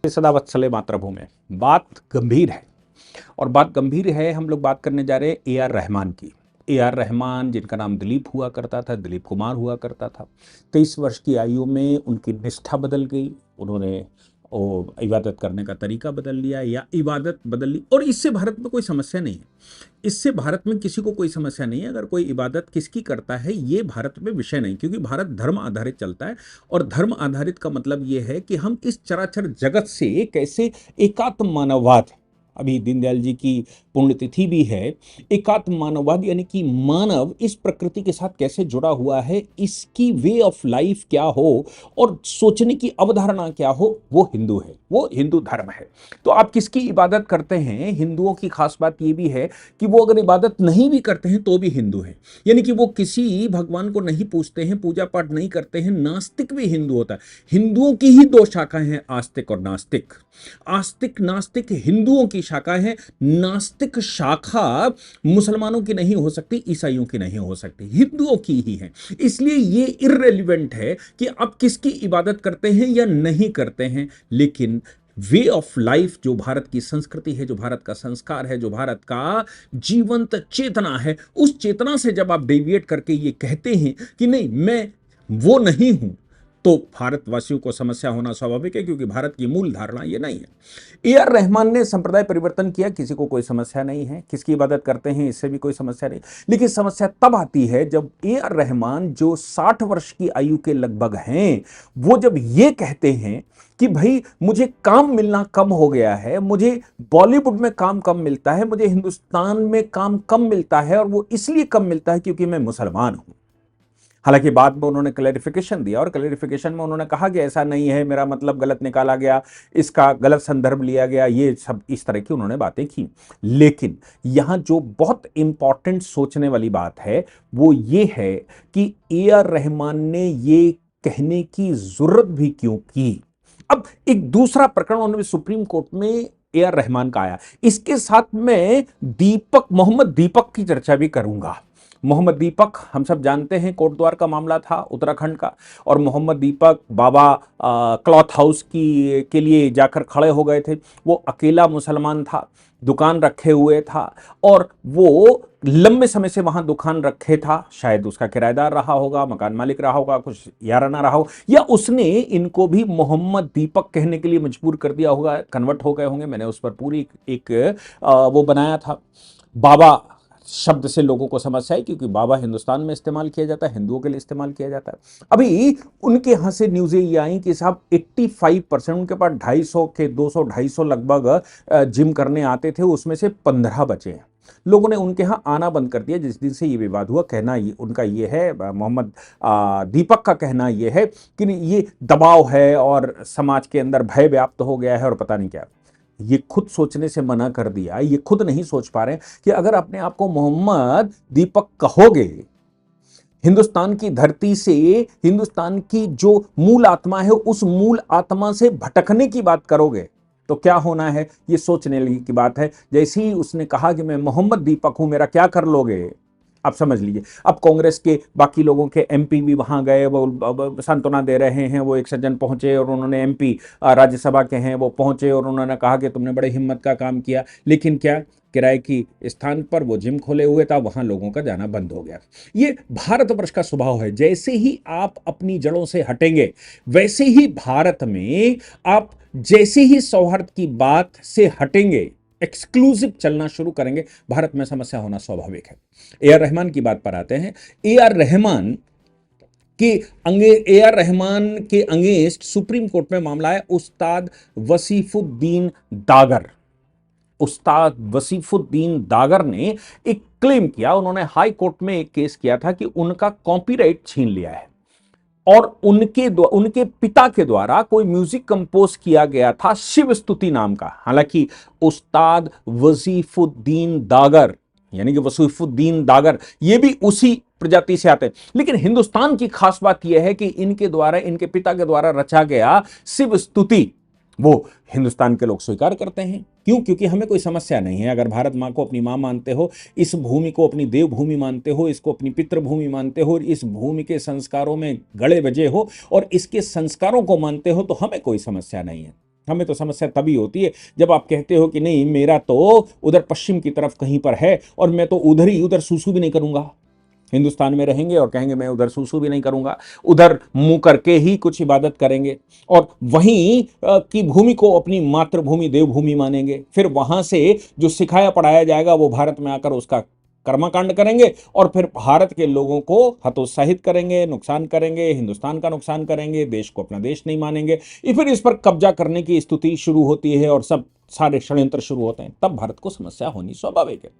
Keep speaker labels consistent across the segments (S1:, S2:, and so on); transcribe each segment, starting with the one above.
S1: सदा वत्सले मातृभूमि। बात गंभीर है और बात गंभीर है। हम लोग बात करने जा रहे हैं ए आर रहमान की। ए आर रहमान, जिनका नाम दिलीप हुआ करता था, दिलीप कुमार हुआ करता था, 23 वर्ष की आयु में उनकी निष्ठा बदल गई। उन्होंने इबादत करने का तरीका बदल लिया या इबादत बदल ली, और इससे भारत में कोई समस्या नहीं है। इससे भारत में किसी को कोई समस्या नहीं है। अगर कोई इबादत किसकी करता है, ये भारत में विषय नहीं, क्योंकि भारत धर्म आधारित चलता है। और धर्म आधारित का मतलब ये है कि हम इस चराचर जगत से कैसे एकात्म मानववाद, अभी दीनदयाल जी की पुण्यतिथि भी है, एकात्म मानववाद यानी कि मानव इस प्रकृति के साथ कैसे जुड़ा हुआ है, इसकी वे ऑफ लाइफ क्या हो और सोचने की अवधारणा क्या हो, वो हिंदू है, वो हिंदू धर्म है। तो आप किसकी इबादत करते हैं, हिंदुओं की खास बात ये भी है कि वो अगर इबादत नहीं भी करते हैं तो भी हिंदू है। यानी कि वो किसी भगवान को नहीं पूजते हैं, पूजा पाठ नहीं करते हैं। नास्तिक भी हिंदू होता है। हिंदुओं की ही दो शाखाएं हैं, आस्तिक और नास्तिक। आस्तिक नास्तिक हिंदुओं की शाखा है। नास्तिक शाखा मुसलमानों की नहीं हो सकती, ईसाइयों की नहीं हो सकती, हिंदुओं की ही है। इसलिए ये इररेलेवेंट है कि आप किसकी इबादत करते हैं या नहीं करते हैं, लेकिन वे ऑफ लाइफ, जो भारत की संस्कृति है, जो भारत का संस्कार है, जो भारत का जीवंत चेतना है, उस चेतना से जब आप डेविएट करके ये कहते हैं कि नहीं मैं वो नहीं हूं, तो भारतवासियों को समस्या होना स्वाभाविक है, क्योंकि भारत की मूल धारणा ये नहीं है। ए आर रहमान ने संप्रदाय परिवर्तन किया, किसी को कोई समस्या नहीं है। किसकी इबादत करते हैं, इससे भी कोई समस्या नहीं। लेकिन समस्या तब आती है जब ए आर रहमान, जो 60 वर्ष की आयु के लगभग हैं, वो जब ये कहते हैं कि भाई मुझे काम मिलना कम हो गया है, मुझे बॉलीवुड में काम कम मिलता है, मुझे हिंदुस्तान में काम कम मिलता है, और वो इसलिए कम मिलता है क्योंकि मैं मुसलमान हूं। हालांकि बाद में उन्होंने क्लैरिफिकेशन दिया, और क्लैरिफिकेशन में उन्होंने कहा कि ऐसा नहीं है, मेरा मतलब गलत निकाला गया, इसका गलत संदर्भ लिया गया, ये सब इस तरह की उन्होंने बातें की। लेकिन यहां जो बहुत इंपॉर्टेंट सोचने वाली बात है वो ये है कि ए आर रहमान ने ये कहने की जरूरत भी क्यों की। अब एक दूसरा प्रकरण उन्होंने सुप्रीम कोर्ट में ए आर रहमान का आया। इसके साथ में मोहम्मद दीपक की चर्चा भी करूंगा। मोहम्मद दीपक, हम सब जानते हैं, कोटद्वार का मामला था उत्तराखंड का, और मोहम्मद दीपक बाबा क्लॉथ हाउस की के लिए जाकर खड़े हो गए थे। वो अकेला मुसलमान था, दुकान रखे हुए था, और वो लंबे समय से वहां दुकान रखे था। शायद उसका किराएदार रहा होगा, मकान मालिक रहा होगा, कुछ याराना रहा हो, या उसने इनको भी मोहम्मद दीपक कहने के लिए मजबूर कर दिया होगा, कन्वर्ट हो गए होंगे। मैंने उस पर पूरी एक वो बनाया था। बाबा शब्द से लोगों को समस्या है, क्योंकि बाबा हिंदुस्तान में इस्तेमाल किया जाता है, हिंदुओं के लिए इस्तेमाल किया जाता है। अभी उनके यहां से न्यूज़ें ये आई कि साहब 85%, उनके पास 250 के 200-250 लगभग जिम करने आते थे, उसमें से 15 बचे हैं। लोगों ने उनके यहाँ आना बंद कर दिया जिस दिन से ये विवाद हुआ। कहना ये उनका ये है, मोहम्मद दीपक का कहना ये है कि ये दबाव है और समाज के अंदर भय व्याप्त हो गया है और पता नहीं क्या। ये खुद सोचने से मना कर दिया, ये खुद नहीं सोच पा रहे कि अगर अपने आप को मोहम्मद दीपक कहोगे, हिंदुस्तान की धरती से, हिंदुस्तान की जो मूल आत्मा है उस मूल आत्मा से भटकने की बात करोगे, तो क्या होना है, ये सोचने की बात है। जैसे ही उसने कहा कि मैं मोहम्मद दीपक हूं, मेरा क्या कर लोगे, आप समझ लीजिए। अब कांग्रेस के बाकी लोगों के एमपी भी वहां गए, वो सांत्वना दे रहे हैं। वो एक सज्जन पहुंचे और उन्होंने, एमपी राज्यसभा के हैं, वो पहुंचे और उन्होंने कहा कि तुमने बड़े हिम्मत का काम किया। लेकिन क्या, किराए की स्थान पर वो जिम खोले हुए था, वहां लोगों का जाना बंद हो गया। ये भारतवर्ष का स्वभाव है। जैसे ही आप अपनी जड़ों से हटेंगे, वैसे ही भारत में आप जैसे ही सौहार्द की बात से हटेंगे, एक्सक्लूसिव चलना शुरू करेंगे, भारत में समस्या होना स्वाभाविक है। ए आर रहमान की बात पर आते हैं। ए आर रहमान के अगेंस्ट सुप्रीम कोर्ट में मामला है। उस्ताद वसीफुद्दीन दागर ने एक क्लेम किया। उन्होंने हाई कोर्ट में एक केस किया था कि उनका कॉपीराइट छीन लिया है, और उनके पिता के द्वारा कोई म्यूजिक कंपोज किया गया था शिव स्तुति नाम का। हालांकि उस्ताद वसीफुद्दीन दागर, यानी कि वसीफुद्दीन दागर, ये भी उसी प्रजाति से आते हैं। लेकिन हिंदुस्तान की खास बात यह है कि इनके पिता के द्वारा रचा गया शिव स्तुति वो हिंदुस्तान के लोग स्वीकार करते हैं। क्यों? क्योंकि हमें कोई समस्या नहीं है। अगर भारत माँ को अपनी माँ मानते हो, इस भूमि को अपनी देवभूमि मानते हो, इसको अपनी पितृभूमि मानते हो, इस भूमि के संस्कारों में गड़े बजे हो और इसके संस्कारों को मानते हो, तो हमें कोई समस्या नहीं है। हमें तो समस्या तभी होती है जब आप कहते हो कि नहीं मेरा तो उधर पश्चिम की तरफ कहीं पर है और मैं तो उधर ही उधर सूसू भी नहीं करूंगा, हिंदुस्तान में रहेंगे और कहेंगे मैं उधर सूसू भी नहीं करूंगा, उधर मुंह करके ही कुछ इबादत करेंगे और वहीं की भूमि को अपनी मातृभूमि देवभूमि मानेंगे, फिर वहां से जो सिखाया पढ़ाया जाएगा वो भारत में आकर उसका कर्मकांड करेंगे और फिर भारत के लोगों को हतोत्साहित करेंगे, नुकसान करेंगे, हिंदुस्तान का नुकसान करेंगे, देश को अपना देश नहीं मानेंगे, फिर इस पर कब्जा करने की स्तुति शुरू होती है और सब सारे षड्यंत्र शुरू होते हैं, तब भारत को समस्या होनी स्वाभाविक है।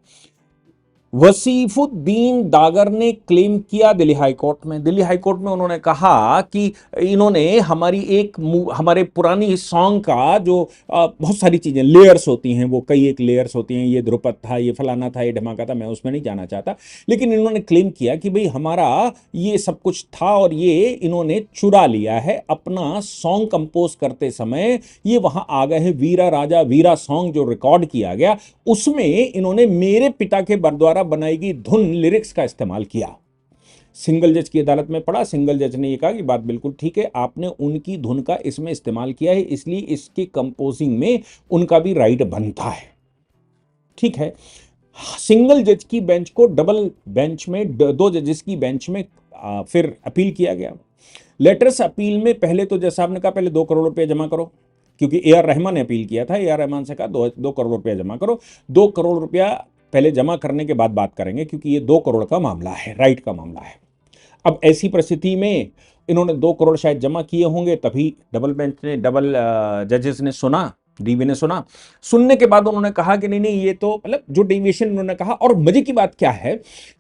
S1: वसीफुद्दीन दागर ने क्लेम किया दिल्ली हाई कोर्ट में उन्होंने कहा कि इन्होंने हमारे पुरानी सॉन्ग का जो बहुत सारी चीजें लेयर्स होती हैं, वो कई एक लेयर्स होती हैं, ये ध्रुपद था, ये फलाना था, ये धमाका था, मैं उसमें नहीं जाना चाहता, लेकिन इन्होंने क्लेम किया कि भाई हमारा ये सब कुछ था और ये इन्होंने चुरा लिया है अपना सॉन्ग कंपोज करते समय, ये वहां आ गए हैं वीरा राजा वीरा सॉन्ग जो रिकॉर्ड किया गया उसमें इन्होंने मेरे पिता के द्वारा बनाई गई धुन लिरिक्स का इस्तेमाल किया। सिंगल जज की अदालत में पड़ा, सिंगल जज ने यह कहा कि बात बिल्कुल ठीक है, आपने उनकी धुन का इसमें इस्तेमाल किया है, इसलिए इसके कंपोजिंग में उनका भी राइट बनता है। ठीक है, सिंगल जज की बेंच को डबल बेंच में, दो जजेस की बेंच में फिर अपील किया गया। लेटर्स अपील में पहले तो जज साहब ने कहा पहले 2 करोड़ रुपया जमा करो, क्योंकि ए आर रहमान ने अपील किया था, ए आर रहमान से कहा 2 करोड़ रुपया जमा करो, 2 करोड़ रुपया पहले जमा करने के बाद बात करेंगे, क्योंकि ये 2 करोड़ का मामला है, राइट का मामला है। अब ऐसी परिस्थिति में इन्होंने 2 करोड़ शायद जमा किए होंगे, तभी डबल जजेस ने सुना, डीवी ने सुना, सुनने के बाद उन्होंने कहा कि नहीं ये तो मतलब जो डेविएशन उन्होंने कहा। और मजे की बात क्या है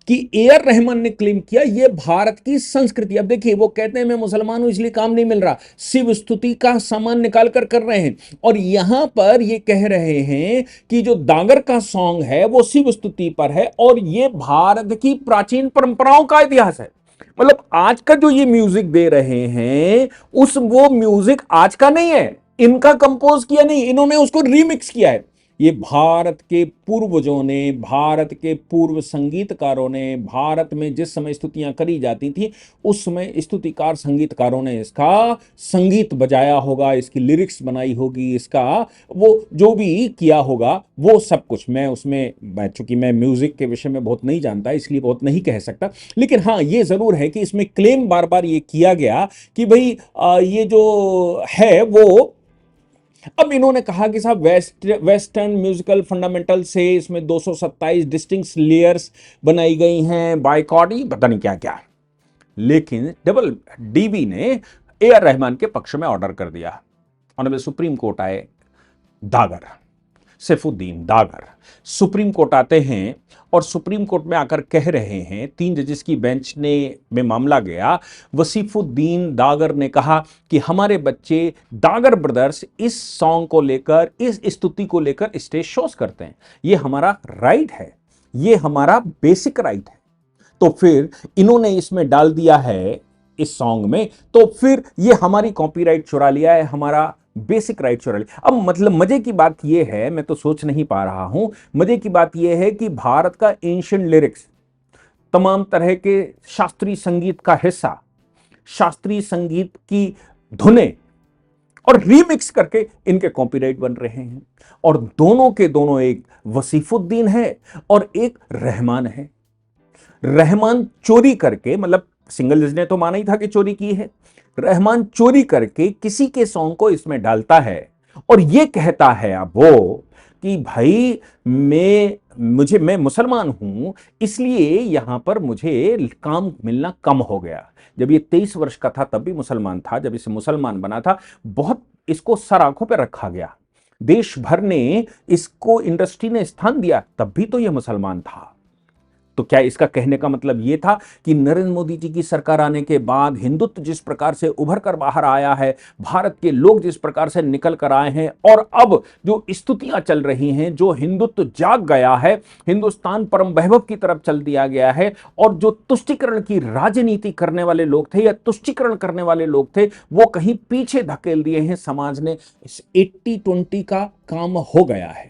S1: कि ए आर रहमान ने क्लेम किया ये भारत की संस्कृति, अब देखिए वो कहते हैं मैं मुसलमान हूं इसलिए काम नहीं मिल रहा, शिव स्तुति का सामान निकाल कर रहे हैं, और यहां पर ये कह रहे हैं कि जो दागर का सॉन्ग है वो शिव स्तुति पर है और ये भारत की प्राचीन परंपराओं का इतिहास है। मतलब आज का जो ये म्यूजिक दे रहे हैं वो म्यूजिक आज का नहीं है, इनका कंपोज किया नहीं, इन्होंने उसको रीमिक्स किया है। ये भारत के पूर्वजों ने, भारत के पूर्व संगीतकारों ने, भारत में जिस समय स्तुतियां करी जाती थी उस समय स्तुतिकार संगीतकारों ने इसका संगीत बजाया होगा, इसकी लिरिक्स बनाई होगी, इसका वो जो भी किया होगा वो सब कुछ, मैं उसमें चूंकि मैं म्यूजिक के विषय में बहुत नहीं जानता इसलिए बहुत नहीं कह सकता, लेकिन हाँ ये जरूर है कि इसमें क्लेम बार बार ये किया गया कि भाई ये जो है वो, अब इन्होंने कहा कि साहब वेस्टर्न म्यूजिकल फंडामेंटल से इसमें 227 डिस्टिंक्ट लेयर्स बनाई गई हैं, बायकॉट, पता नहीं क्या क्या, लेकिन डबल डीबी ने ए आर रहमान के पक्ष में ऑर्डर कर दिया। ऑनरेबल सुप्रीम कोर्ट आए, दागर सैफुद्दीन दागर सुप्रीम कोर्ट आते हैं और सुप्रीम कोर्ट में आकर कह रहे हैं, 3 जजेस की बेंच में मामला गया, वसीफुद्दीन दागर ने कहा कि हमारे बच्चे दागर ब्रदर्स इस सॉन्ग को लेकर, इस स्तुति को लेकर स्टेज शोज करते हैं, ये हमारा राइट है, ये हमारा बेसिक राइट है, तो फिर इन्होंने इसमें डाल दिया है इस सॉन्ग में, तो फिर ये हमारी कॉपीराइट चुरा लिया है, हमारा बेसिक राइट चुरा लिया। अब मतलब मजे की बात यह है, मैं तो सोच नहीं पा रहा हूं, मजे की बात यह है कि भारत का एंशिएंट लिरिक्स, तमाम तरह के शास्त्रीय संगीत का हिस्सा, शास्त्रीय संगीत की धुनें और रीमिक्स करके इनके कॉपीराइट बन रहे हैं, और दोनों के दोनों, एक वसीफुद्दीन है और एक रहमान है। रहमान चोरी करके, मतलब सिंगल जज ने तो माना ही था कि चोरी की है, रहमान चोरी करके किसी के सॉन्ग को इसमें डालता है और यह कहता है अब वो कि भाई मैं मुसलमान हूं इसलिए यहां पर मुझे काम मिलना कम हो गया। जब ये 23 वर्ष का था तब भी मुसलमान था, जब इसे मुसलमान बना था बहुत इसको सर आंखों पर रखा गया, देश भर ने इसको, इंडस्ट्री ने स्थान दिया, तब भी तो यह मुसलमान था। तो क्या इसका कहने का मतलब यह था कि नरेंद्र मोदी जी की सरकार आने के बाद हिंदुत्व जिस प्रकार से उभर कर बाहर आया है, भारत के लोग जिस प्रकार से निकल कर आए हैं और अब जो स्तुतियां चल रही हैं, जो हिंदुत्व जाग गया है, हिंदुस्तान परम वैभव की तरफ चल दिया गया है, और जो तुष्टीकरण की राजनीति करने वाले लोग थे या तुष्टीकरण करने वाले लोग थे वो कहीं पीछे धकेल दिए हैं समाज ने। 80-20 का काम हो गया है,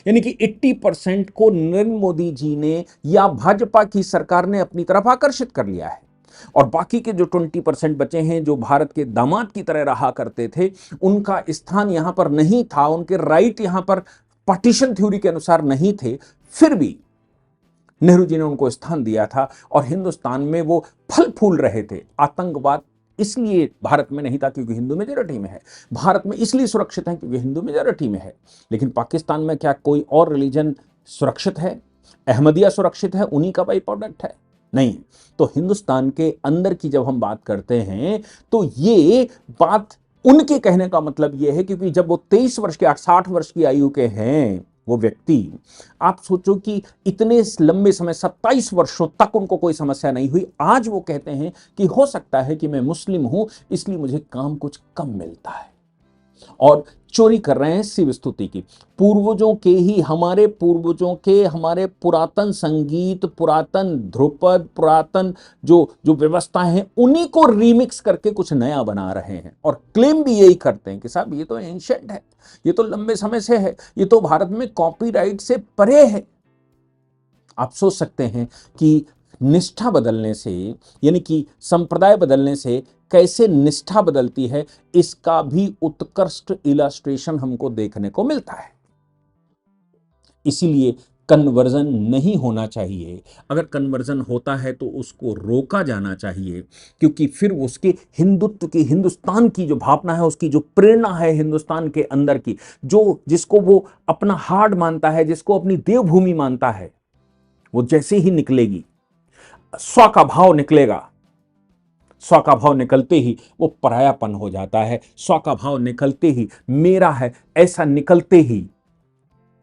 S1: यानी कि 80% को नरेंद्र मोदी जी ने या भाजपा की सरकार ने अपनी तरफ आकर्षित कर लिया है। और बाकी के जो 20% बचे हैं जो भारत के दामाद की तरह रहा करते थे, उनका स्थान यहां पर नहीं था, उनके राइट यहां पर पार्टीशन थ्योरी के अनुसार नहीं थे, फिर भी नेहरू जी ने उनको स्थान दिया था और हिंदुस्तान में वो फल फूल रहे थे। आतंकवाद इसलिए भारत में नहीं था क्योंकि हिंदू मेजॉरिटी में है, भारत में इसलिए सुरक्षित है क्योंकि हिंदू मेजॉरिटी में है। लेकिन पाकिस्तान में क्या कोई और रिलीजन सुरक्षित है? अहमदिया सुरक्षित है? उन्हीं का बाई प्रोडक्ट है? नहीं। तो हिंदुस्तान के अंदर की जब हम बात करते हैं तो ये बात उनके कहने का मतलब यह है क्योंकि जब वो 23 वर्ष के 60 वर्ष की आयु के हैं वो व्यक्ति, आप सोचो कि इतने लंबे समय 27 वर्षों तक उनको कोई समस्या नहीं हुई, आज वो कहते हैं कि हो सकता है कि मैं मुस्लिम हूं इसलिए मुझे काम कुछ कम मिलता है, और चोरी कर रहे हैं शिव स्तुति की। पूर्वजों के ही, हमारे पूर्वजों के, हमारे पुरातन संगीत, पुरातन ध्रुपद, पुरातन जो जो व्यवस्था है उन्हीं को रीमिक्स करके कुछ नया बना रहे हैं और क्लेम भी यही करते हैं कि साहब ये तो एंशिएंट है, ये तो लंबे समय से है, ये तो भारत में कॉपीराइट से परे है। आप सोच सकते हैं कि निष्ठा बदलने से, यानी कि संप्रदाय बदलने से कैसे निष्ठा बदलती है, इसका भी उत्कृष्ट इलस्ट्रेशन हमको देखने को मिलता है। इसीलिए कन्वर्जन नहीं होना चाहिए। अगर कन्वर्जन होता है तो उसको रोका जाना चाहिए, क्योंकि फिर उसके हिंदुत्व की, हिंदुस्तान की जो भावना है, उसकी जो प्रेरणा है हिंदुस्तान के अंदर की, जो जिसको वो अपना हार्ड मानता है, जिसको अपनी देवभूमि मानता है, वो जैसे ही निकलेगी, स्व का भाव निकलेगा, स्व का भाव निकलते ही वो परायापन हो जाता है। स्व का भाव निकलते ही, मेरा है ऐसा निकलते ही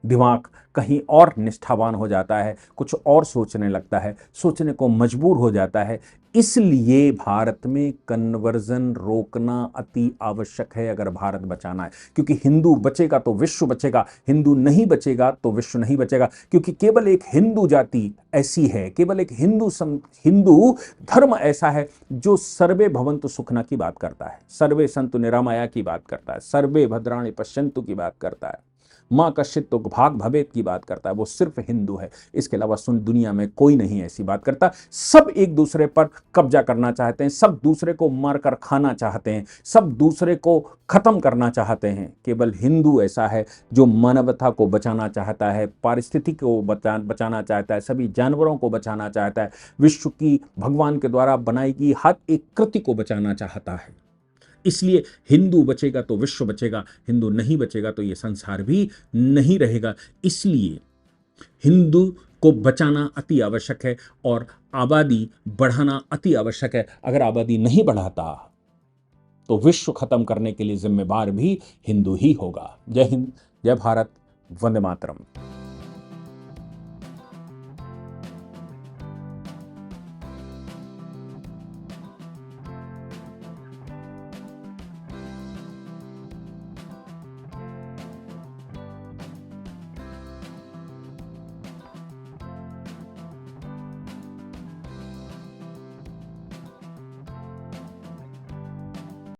S1: दिमाग कहीं और निष्ठावान हो जाता है, कुछ और सोचने लगता है, सोचने को मजबूर हो जाता है। इसलिए भारत में कन्वर्जन रोकना अति आवश्यक है अगर भारत बचाना है, क्योंकि हिंदू बचेगा तो विश्व बचेगा, हिंदू नहीं बचेगा तो विश्व नहीं बचेगा। क्योंकि केवल एक हिंदू जाति ऐसी है, केवल एक हिंदू धर्म ऐसा है जो सर्वे भवन्तु सुखना की बात करता है, सर्वे सन्तु निरामया की बात करता है, सर्वे भद्राणि पश्यन्तु की बात करता है, मां कश्चित् तो भाग भवेत की बात करता है। वो सिर्फ हिंदू है, इसके अलावा सुन दुनिया में कोई नहीं ऐसी बात करता। सब एक दूसरे पर कब्जा करना चाहते हैं, सब दूसरे को मारकर खाना चाहते हैं, सब दूसरे को खत्म करना चाहते हैं। केवल हिंदू ऐसा है जो मानवता को बचाना चाहता है, पारिस्थितिकी को बचाना चाहता है, सभी जानवरों को बचाना चाहता है, विश्व की भगवान के द्वारा बनाई गई हर एक कृति को बचाना चाहता है। इसलिए हिंदू बचेगा तो विश्व बचेगा, हिंदू नहीं बचेगा तो ये संसार भी नहीं रहेगा। इसलिए हिंदू को बचाना अति आवश्यक है और आबादी बढ़ाना अति आवश्यक है। अगर आबादी नहीं बढ़ाता तो विश्व खत्म करने के लिए जिम्मेवार भी हिंदू ही होगा। जय हिंद, जय भारत, वंदे मातरम।